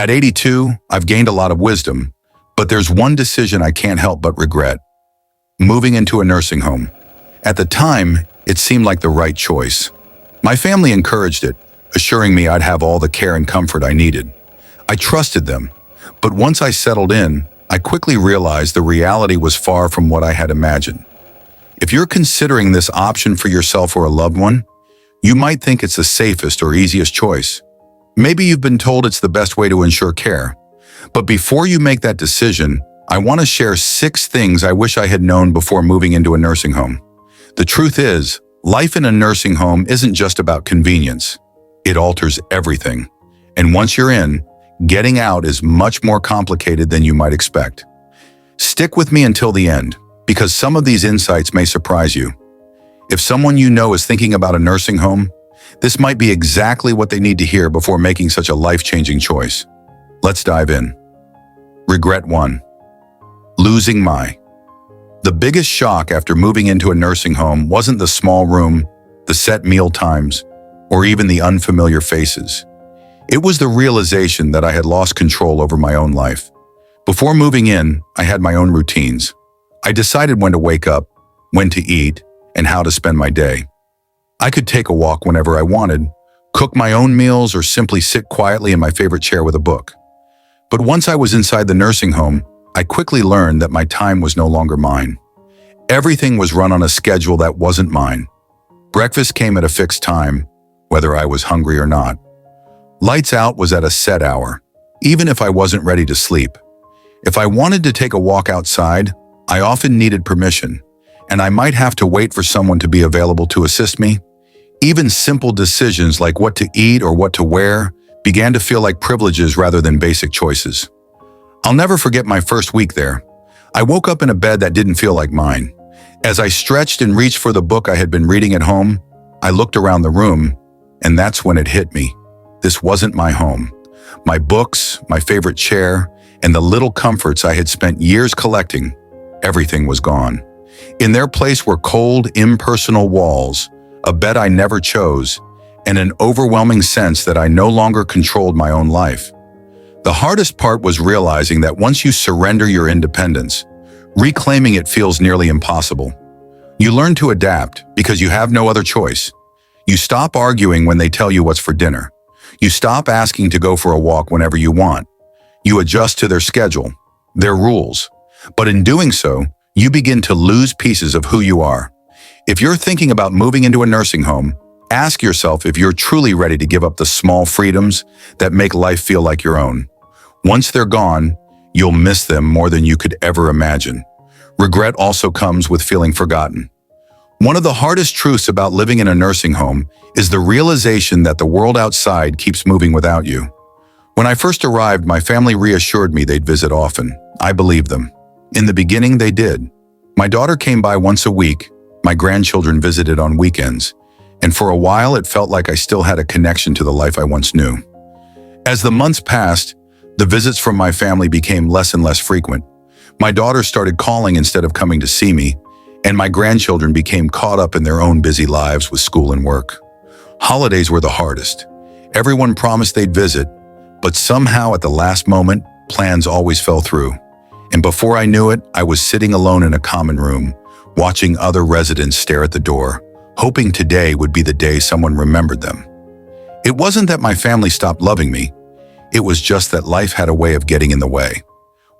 At 82, I've gained a lot of wisdom, but there's one decision I can't help but regret: moving into a nursing home. At the time, it seemed like the right choice. My family encouraged it, assuring me I'd have all the care and comfort I needed. I trusted them, but once I settled in, I quickly realized the reality was far from what I had imagined. If you're considering this option for yourself or a loved one, you might think it's the safest or easiest choice. Maybe you've been told it's the best way to ensure care. But before you make that decision, I want to share 6 things I wish I had known before moving into a nursing home. The truth is, life in a nursing home isn't just about convenience. It alters everything. And once you're in, getting out is much more complicated than you might expect. Stick with me until the end, because some of these insights may surprise you. If someone you know is thinking about a nursing home, this might be exactly what they need to hear before making such a life-changing choice. Let's dive in. Regret 1. Losing my. The biggest shock after moving into a nursing home wasn't the small room, the set meal times, or even the unfamiliar faces. It was the realization that I had lost control over my own life. Before moving in, I had my own routines. I decided when to wake up, when to eat, and how to spend my day. I could take a walk whenever I wanted, cook my own meals, or simply sit quietly in my favorite chair with a book. But once I was inside the nursing home, I quickly learned that my time was no longer mine. Everything was run on a schedule that wasn't mine. Breakfast came at a fixed time, whether I was hungry or not. Lights out was at a set hour, even if I wasn't ready to sleep. If I wanted to take a walk outside, I often needed permission, and I might have to wait for someone to be available to assist me. Even simple decisions like what to eat or what to wear began to feel like privileges rather than basic choices. I'll never forget my first week there. I woke up in a bed that didn't feel like mine. As I stretched and reached for the book I had been reading at home, I looked around the room, and that's when it hit me. This wasn't my home. My books, my favorite chair, and the little comforts I had spent years collecting, everything was gone. In their place were cold, impersonal walls, a bed I never chose, and an overwhelming sense that I no longer controlled my own life. The hardest part was realizing that once you surrender your independence, reclaiming it feels nearly impossible. You learn to adapt because you have no other choice. You stop arguing when they tell you what's for dinner. You stop asking to go for a walk whenever you want. You adjust to their schedule, their rules. But in doing so, you begin to lose pieces of who you are. If you're thinking about moving into a nursing home, ask yourself if you're truly ready to give up the small freedoms that make life feel like your own. Once they're gone, you'll miss them more than you could ever imagine. Regret also comes with feeling forgotten. One of the hardest truths about living in a nursing home is the realization that the world outside keeps moving without you. When I first arrived, my family reassured me they'd visit often. I believed them. In the beginning, they did. My daughter came by once a week, my grandchildren visited on weekends, and for a while it felt like I still had a connection to the life I once knew. As the months passed, the visits from my family became less and less frequent. My daughter started calling instead of coming to see me, and my grandchildren became caught up in their own busy lives with school and work. Holidays were the hardest. Everyone promised they'd visit, but somehow at the last moment, plans always fell through. And before I knew it, I was sitting alone in a common room, watching other residents stare at the door, hoping today would be the day someone remembered them. It wasn't that my family stopped loving me. It was just that life had a way of getting in the way.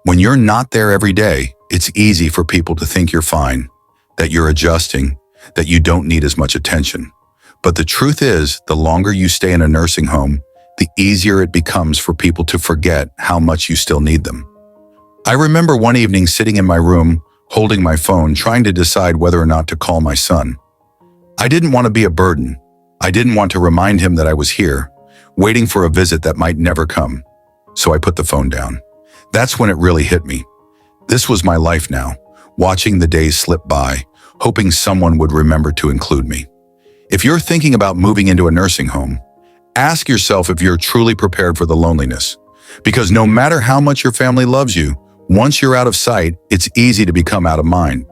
When you're not there every day, it's easy for people to think you're fine, that you're adjusting, that you don't need as much attention. But the truth is, the longer you stay in a nursing home, the easier it becomes for people to forget how much you still need them. I remember one evening sitting in my room, holding my phone, trying to decide whether or not to call my son. I didn't want to be a burden. I didn't want to remind him that I was here, waiting for a visit that might never come. So I put the phone down. That's when it really hit me. This was my life now, watching the days slip by, hoping someone would remember to include me. If you're thinking about moving into a nursing home, ask yourself if you're truly prepared for the loneliness. Because no matter how much your family loves you, once you're out of sight, it's easy to become out of mind.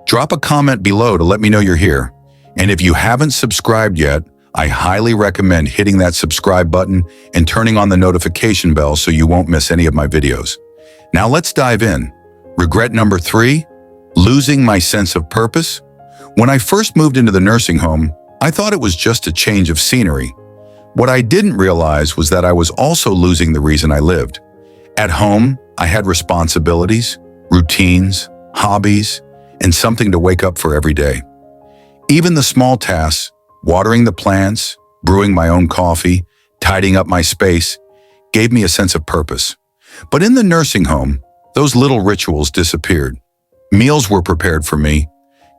Drop a comment below to let me know you're here. And if you haven't subscribed yet, I highly recommend hitting that subscribe button and turning on the notification bell so you won't miss any of my videos. Now let's dive in. Regret number 3, losing my sense of purpose. When I first moved into the nursing home, I thought it was just a change of scenery. What I didn't realize was that I was also losing the reason I lived. At home, I had responsibilities, routines, hobbies, and something to wake up for every day. Even the small tasks, watering the plants, brewing my own coffee, tidying up my space, gave me a sense of purpose. But in the nursing home, those little rituals disappeared. Meals were prepared for me,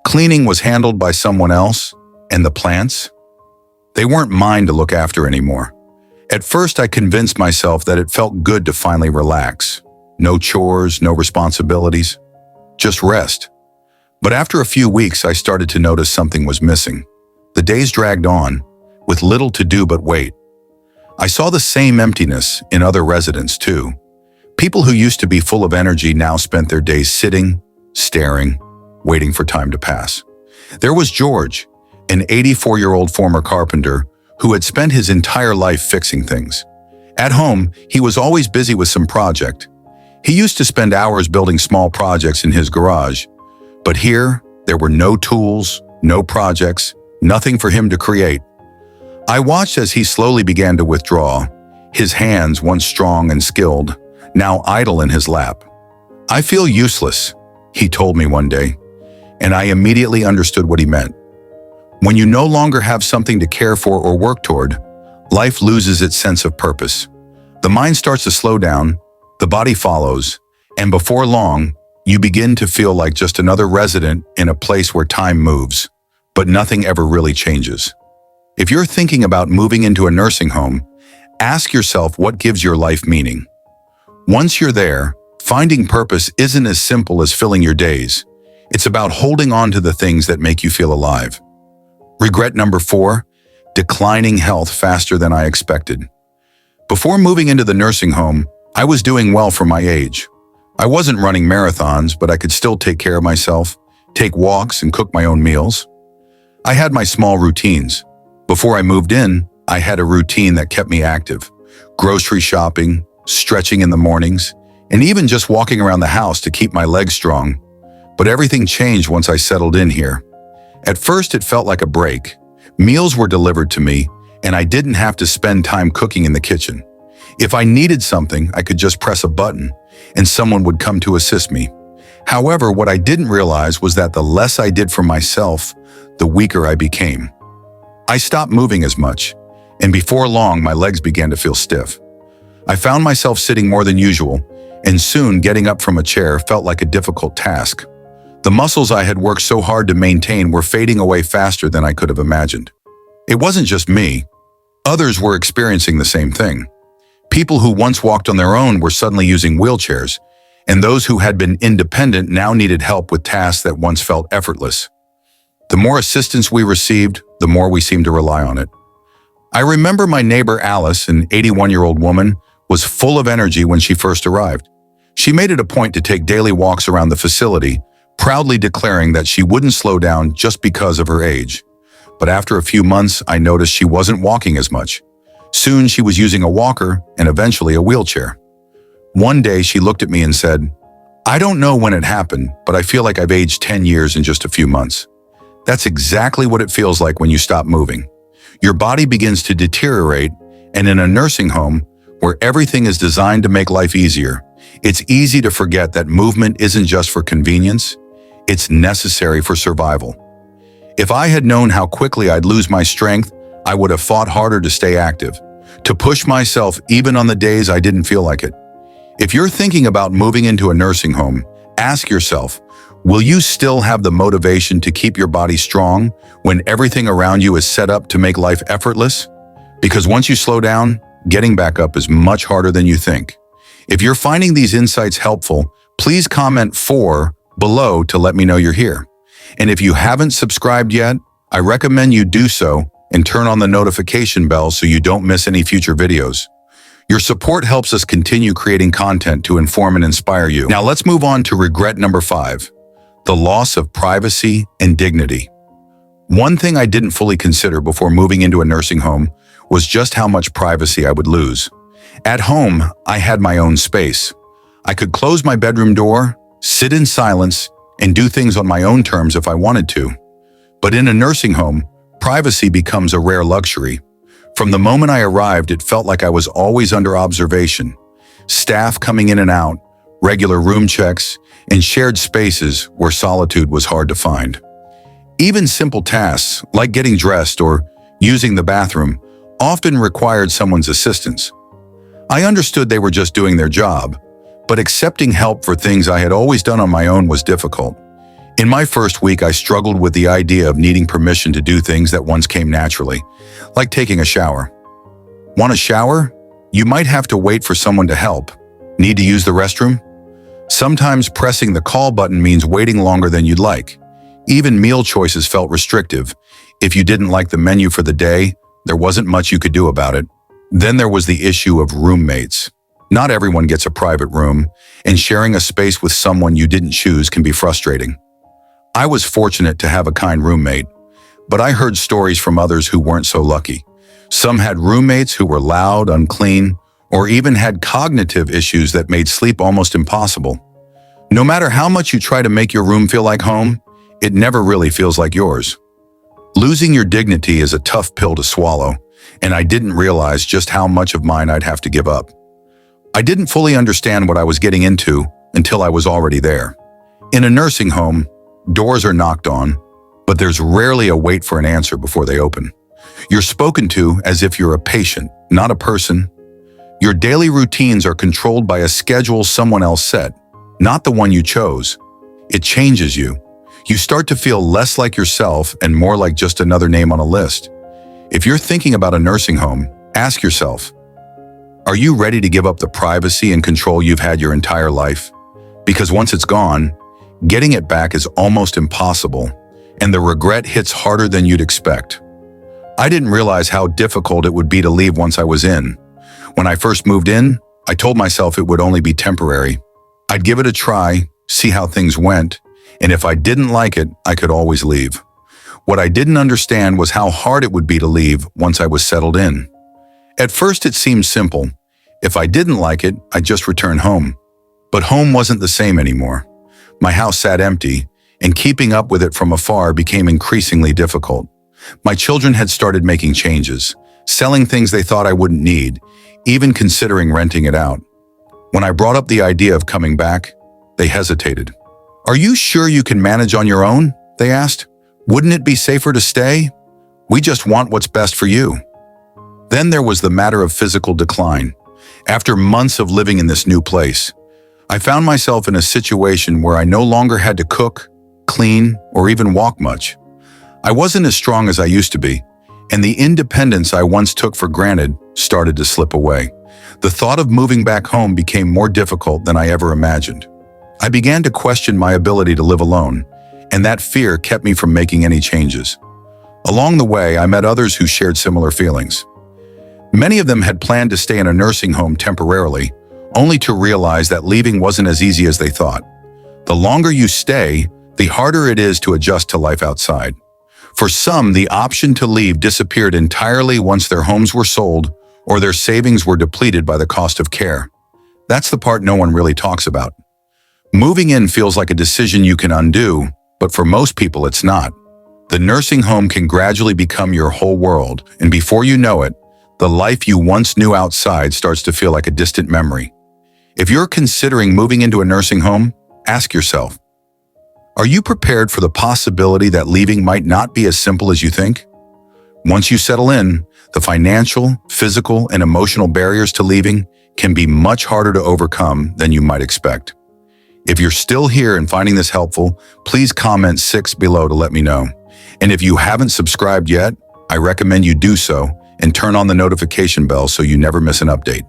cleaning was handled by someone else, and the plants? They weren't mine to look after anymore. At first, I convinced myself that it felt good to finally relax. No chores, no responsibilities, just rest. But after a few weeks, I started to notice something was missing. The days dragged on, with little to do but wait. I saw the same emptiness in other residents too. People who used to be full of energy now spent their days sitting, staring, waiting for time to pass. There was George, an 84-year-old former carpenter who had spent his entire life fixing things. At home, he was always busy with some project. He used to spend hours building small projects in his garage. But here, there were no tools, no projects, nothing for him to create. I watched as he slowly began to withdraw, his hands, once strong and skilled, now idle in his lap. "I feel useless," he told me one day, and I immediately understood what he meant. When you no longer have something to care for or work toward, life loses its sense of purpose. The mind starts to slow down, the body follows, and before long, you begin to feel like just another resident in a place where time moves, but nothing ever really changes. If you're thinking about moving into a nursing home, ask yourself what gives your life meaning. Once you're there, finding purpose isn't as simple as filling your days. It's about holding on to the things that make you feel alive. Regret number 4, declining health faster than I expected. Before moving into the nursing home, I was doing well for my age. I wasn't running marathons, but I could still take care of myself, take walks, and cook my own meals. I had my small routines. Before I moved in, I had a routine that kept me active. Grocery shopping, stretching in the mornings, and even just walking around the house to keep my legs strong. But everything changed once I settled in here. At first, it felt like a break. Meals were delivered to me, and I didn't have to spend time cooking in the kitchen. If I needed something, I could just press a button, and someone would come to assist me. However, what I didn't realize was that the less I did for myself, the weaker I became. I stopped moving as much, and before long, my legs began to feel stiff. I found myself sitting more than usual, and soon getting up from a chair felt like a difficult task. The muscles I had worked so hard to maintain were fading away faster than I could have imagined. It wasn't just me. Others were experiencing the same thing. People who once walked on their own were suddenly using wheelchairs, and those who had been independent now needed help with tasks that once felt effortless. The more assistance we received, the more we seemed to rely on it. I remember my neighbor Alice, an 81-year-old woman, was full of energy when she first arrived. She made it a point to take daily walks around the facility, proudly declaring that she wouldn't slow down just because of her age. But after a few months, I noticed she wasn't walking as much. Soon she was using a walker and eventually a wheelchair. One day she looked at me and said, "I don't know when it happened, but I feel like I've aged 10 years in just a few months." That's exactly what it feels like when you stop moving. Your body begins to deteriorate, and in a nursing home, where everything is designed to make life easier, it's easy to forget that movement isn't just for convenience, it's necessary for survival. If I had known how quickly I'd lose my strength, I would have fought harder to stay active, to push myself even on the days I didn't feel like it. If you're thinking about moving into a nursing home, ask yourself, will you still have the motivation to keep your body strong when everything around you is set up to make life effortless? Because once you slow down, getting back up is much harder than you think. If you're finding these insights helpful, please comment 4 below to let me know you're here. And if you haven't subscribed yet, I recommend you do so and turn on the notification bell so you don't miss any future videos. Your support helps us continue creating content to inform and inspire you. Now let's move on to regret number 5, the loss of privacy and dignity. One thing I didn't fully consider before moving into a nursing home was just how much privacy I would lose. At home, I had my own space. I could close my bedroom door, sit in silence, and do things on my own terms if I wanted to. But in a nursing home, privacy becomes a rare luxury. From the moment I arrived, it felt like I was always under observation. Staff coming in and out, regular room checks, and shared spaces where solitude was hard to find. Even simple tasks, like getting dressed or using the bathroom, often required someone's assistance. I understood they were just doing their job, but accepting help for things I had always done on my own was difficult. In my first week, I struggled with the idea of needing permission to do things that once came naturally, like taking a shower. Want a shower? You might have to wait for someone to help. Need to use the restroom? Sometimes pressing the call button means waiting longer than you'd like. Even meal choices felt restrictive. If you didn't like the menu for the day, there wasn't much you could do about it. Then there was the issue of roommates. Not everyone gets a private room, and sharing a space with someone you didn't choose can be frustrating. I was fortunate to have a kind roommate, but I heard stories from others who weren't so lucky. Some had roommates who were loud, unclean, or even had cognitive issues that made sleep almost impossible. No matter how much you try to make your room feel like home, it never really feels like yours. Losing your dignity is a tough pill to swallow, and I didn't realize just how much of mine I'd have to give up. I didn't fully understand what I was getting into until I was already there. In a nursing home, doors are knocked on, but there's rarely a wait for an answer before they open. You're spoken to as if you're a patient, not a person. Your daily routines are controlled by a schedule someone else set, not the one you chose. It changes you. You start to feel less like yourself and more like just another name on a list. If you're thinking about a nursing home, ask yourself, are you ready to give up the privacy and control you've had your entire life? Because once it's gone, getting it back is almost impossible, and the regret hits harder than you'd expect. I didn't realize how difficult it would be to leave once I was in. When I first moved in, I told myself it would only be temporary. I'd give it a try, see how things went, and if I didn't like it, I could always leave. What I didn't understand was how hard it would be to leave once I was settled in. At first, it seemed simple. If I didn't like it, I'd just return home. But home wasn't the same anymore. My house sat empty, and keeping up with it from afar became increasingly difficult. My children had started making changes, selling things they thought I wouldn't need, even considering renting it out. When I brought up the idea of coming back, they hesitated. "Are you sure you can manage on your own?" they asked. "Wouldn't it be safer to stay? We just want what's best for you." Then there was the matter of physical decline. After months of living in this new place, I found myself in a situation where I no longer had to cook, clean, or even walk much. I wasn't as strong as I used to be, and the independence I once took for granted started to slip away. The thought of moving back home became more difficult than I ever imagined. I began to question my ability to live alone, and that fear kept me from making any changes. Along the way, I met others who shared similar feelings. Many of them had planned to stay in a nursing home temporarily, only to realize that leaving wasn't as easy as they thought. The longer you stay, the harder it is to adjust to life outside. For some, the option to leave disappeared entirely once their homes were sold or their savings were depleted by the cost of care. That's the part no one really talks about. Moving in feels like a decision you can undo, but for most people it's not. The nursing home can gradually become your whole world, and before you know it, the life you once knew outside starts to feel like a distant memory. If you're considering moving into a nursing home, ask yourself, are you prepared for the possibility that leaving might not be as simple as you think? Once you settle in, the financial, physical, and emotional barriers to leaving can be much harder to overcome than you might expect. If you're still here and finding this helpful, please comment 6 below to let me know. And if you haven't subscribed yet, I recommend you do so and turn on the notification bell so you never miss an update.